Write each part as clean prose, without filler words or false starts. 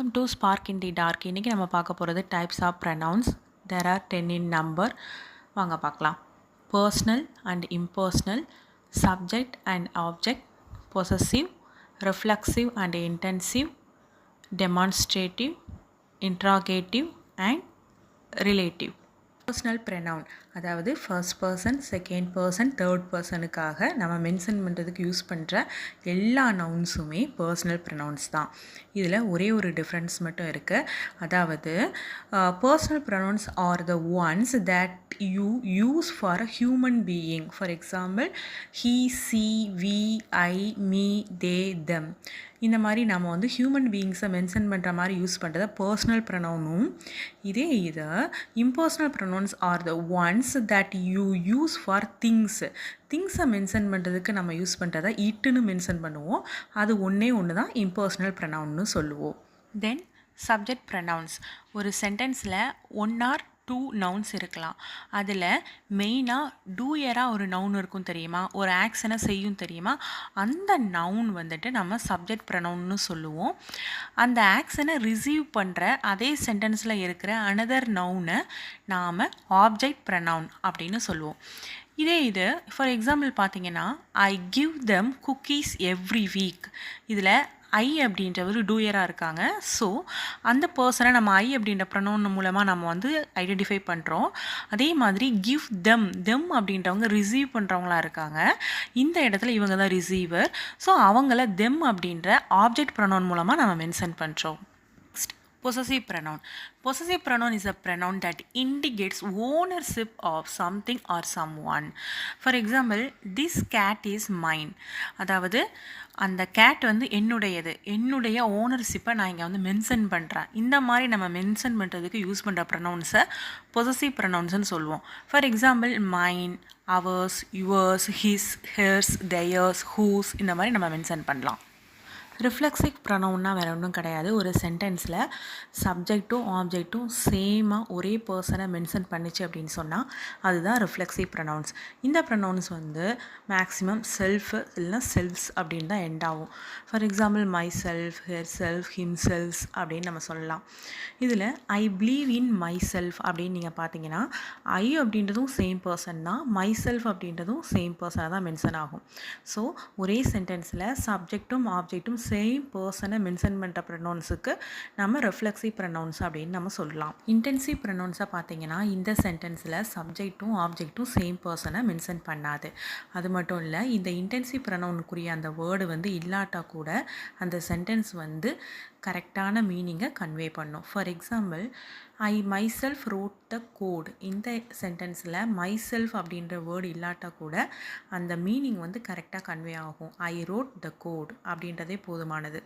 Welcome to spark in the dark. இன்றைக்கி நம்ம பார்க்க போகிறது types of pronouns. There are 10 in number. வாங்க பார்க்கலாம். Personal and impersonal, subject and object, possessive, reflexive and intensive, demonstrative, interrogative and relative. Personal pronoun அதாவது first person, second person, third பர்சனுக்காக நம்ம mention பண்ணுறதுக்கு யூஸ் பண்ணுற எல்லா நவுன்ஸுமே பர்சனல் ப்ரனவுன்ஸ் தான். இதில் ஒரே ஒரு டிஃப்ரென்ஸ் மட்டும் இருக்குது. அதாவது personal pronouns are the ones that you use for a human being. For example he, she, we, I, me, they, them. இந்த மாதிரி நம்ம வந்து ஹியூமன் பீயிங்ஸை மென்ஷன் பண்ணுற மாதிரி யூஸ் பண்ணுறத பர்சனல் ப்ரனவுனும், இதை impersonal pronouns are the ones that you use for திங்ஸை மென்ஷன் பண்ணுறதுக்கு நம்ம யூஸ் பண்ணுறத இட்டுன்னு மென்ஷன் பண்ணுவோம். அது ஒன்று தான் இம்பர்சனல் ப்ரனவுன்னு சொல்லுவோம். தென் சப்ஜெக்ட் ப்ரனவுன்ஸ். ஒரு சென்டென்ஸில் 1 or 2 நவுன்ஸ் இருக்கலாம். அதில் மெயினாக டூயராக ஒரு நவுன் இருக்கும் தெரியுமா, ஒரு ஆக்ஷனை செய்யும் தெரியுமா, அந்த நவுன் வந்துட்டு நம்ம சப்ஜெக்ட் ப்ரனவுன்னு சொல்லுவோம். அந்த ஆக்ஷனை ரிசீவ் பண்ணுற அதே சென்டென்ஸில் இருக்கிற அனதர் நவுனை நாம் ஆப்ஜெக்ட் ப்ரனவுன் அப்படின்னு சொல்லுவோம். இது ஃபார் எக்ஸாம்பிள் பார்த்தீங்கன்னா, I give them cookies every week. இதில் ஐ அப்படின்றவர் டூயராக இருக்காங்க. ஸோ அந்த பர்சனை நம்ம ஐ அப்படின்ற ப்ரனவுன் மூலமாக நம்ம வந்து ஐடென்டிஃபை பண்ணுறோம். அதே மாதிரி கிவ் தெம் அப்படின்றவங்க ரிசீவ் பண்ணுறவங்களா இருக்காங்க. இந்த இடத்துல இவங்க தான் ரிசீவர். ஸோ அவங்கள தெம் அப்படின்ற ஆப்ஜெக்ட் ப்ரனவுன் மூலமாக நம்ம மென்ஷன் பண்ணுறோம். Possessive pronoun. Possessive pronoun is a pronoun that indicates ownership of something or someone. For example, this cat is mine. அதாவது அந்த கேட் வந்து என்னுடைய ஓனர்ஷிப்பை நான் இங்கே வந்து மென்ஷன் பண்ணுறேன். இந்த மாதிரி நம்ம மென்ஷன் பண்ணுறதுக்கு யூஸ் பண்ணுற ப்ரனவுன்ஸை பொசசிவ் ப்ரனவுன்ஸ்னு சொல்லுவோம். For example mine, ours, yours, his, hers, theirs, whose, இந்த மாதிரி நம்ம மென்ஷன் பண்ணலாம். ரிஃப்ளெக்சிவ் ப்ரனவுன்னா வேறு ஒன்றும் கிடையாது. ஒரு சென்டென்ஸில் சப்ஜெக்ட்டும் ஆப்ஜெக்ட்டும் சேமாக ஒரே பர்சனை மென்ஷன் பண்ணிச்சு அப்படின்னு சொன்னால் அதுதான் ரிஃப்ளெக்சிவ் ப்ரனவுன்ஸ். இந்த ப்ரனவுன்ஸ் வந்து மேக்ஸிமம் செல்ஃப் இல்லைனா செல்ஃப்ஸ் அப்படின்னு தான் எண்ட் ஆகும். For example my self, her self, him selves அப்படின்னு நம்ம சொல்லலாம். இதில் I believe in my self அப்படின்னு நீங்கள் பார்த்தீங்கன்னா ஐ அப்படின்றதும் சேம் பர்சன் தான், மை செல்ஃப் அப்படின்றதும் சேம் பர்சனாக தான் மென்ஷன் ஆகும். ஸோ ஒரே சென்டென்ஸில் சப்ஜெக்ட்டும் ஆப்ஜெக்ட்டும் சேம் பர்சனை மென்ஷன் பண்ணுற ப்ரனவுன்ஸுக்கு நம்ம ரெஃப்ளெக்சிவ் ப்ரனவுன்ஸ் அப்படின்னு நம்ம சொல்லலாம். இன்டென்சிவ் ப்ரனவுன்ஸை பார்த்தீங்கன்னா இந்த சென்டென்ஸில் சப்ஜெக்ட்டும் ஆப்ஜெக்ட்டும் சேம் பர்சனை மென்ஷன் பண்ணாது. அது மட்டும் இல்லை, இந்த இன்டென்சிவ் ப்ரனவுனுக்குரிய அந்த வேர்டு வந்து இல்லாட்டா கூட அந்த சென்டென்ஸ் வந்து கரெக்டான மீனிங்கை கன்வே பண்ணும். For example I myself wrote the code. இந்த சென்டென்ஸில் மை செல்ஃப் அப்படின்ற வேர்டு இல்லாட்டா கூட அந்த மீனிங் வந்து கரெக்டாக கன்வே ஆகும். ஐ ரோட் த கோட் அப்படின்றதே போதுமானது.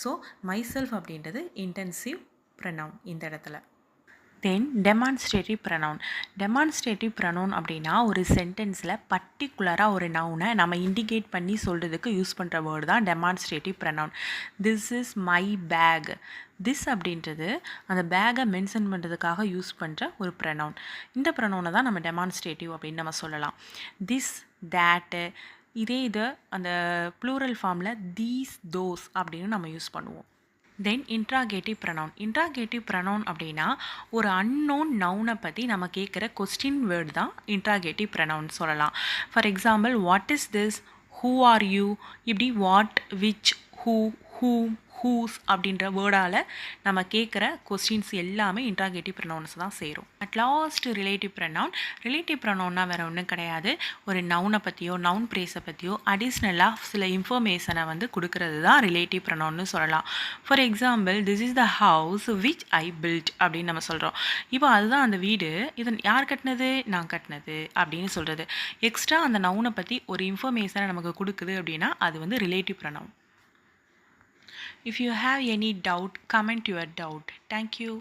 ஸோ மை செல்ஃப் அப்படின்றது இன்டென்சிவ் ப்ரனவுன் இந்த இடத்துல. தென் டெமான்ஸ்ட்ரேட்டிவ் ப்ரனவுன். டெமான்ஸ்ட்ரேட்டிவ் ப்ரனவுன் அப்படின்னா ஒரு சென்டென்ஸில் பர்டிகுலராக ஒரு நவுனை நம்ம இண்டிகேட் பண்ணி சொல்கிறதுக்கு யூஸ் பண்ணுற வேர்டு தான் demonstrative pronoun. This is my bag. This அப்படின்றது அந்த பேக்கை மென்ஷன் பண்ணுறதுக்காக யூஸ் பண்ணுற ஒரு ப்ரனவுன். இந்த ப்ரனவுனை தான் நம்ம டெமான்ஸ்ட்ரேட்டிவ் அப்படின்னு நம்ம சொல்லலாம். திஸ், தேட்டு, இது அந்த ப்ளூரல் ஃபார்மில் தீஸ், தோஸ் அப்படின்னு நம்ம யூஸ் பண்ணுவோம். தென் இன்ட்ராகேட்டிவ் ப்ரனவுன். இன்ட்ராகேட்டிவ் ப்ரனவுன் அப்படின்னா ஒரு அன்னோன் நவுனை பற்றி நம்ம கேட்குற கொஸ்டின் வேர்டு தான் இன்ட்ராகேட்டிவ் ப்ரனவுன் சொல்லலாம். For example what is this, who are you, இப்படி வாட், விச், ஹூம், ஹூஸ் அப்படின்ற வேர்டால் நம்ம கேட்குற கொஸ்டின்ஸ் எல்லாமே இன்ட்ராகேட்டிவ் ப்ரனவுன்ஸ் தான் சேரும். At last relative pronoun. Relative ப்ரனவுன்னா வேறு ஒன்றும் கிடையாது. ஒரு நவுனை பற்றியோ நவுன் ப்ரேஸை பற்றியோ அடிஷ்னலாக சில இன்ஃபர்மேஷனை வந்து கொடுக்கறது தான் ரிலேட்டிவ் ப்ரனவுன்னு சொல்லலாம். For example this is the house which I built அப்படின்னு நம்ம சொல்கிறோம். இப்போ அதுதான் அந்த வீடு, இதை யார் கட்டினது, நான் கட்டினது அப்படின்னு சொல்கிறது. எக்ஸ்ட்ரா அந்த நவுனை பற்றி ஒரு இன்ஃபர்மேஷனை நமக்கு கொடுக்குது அப்படின்னா அது வந்து relative pronoun. If you have any doubt, comment your doubt. Thank you.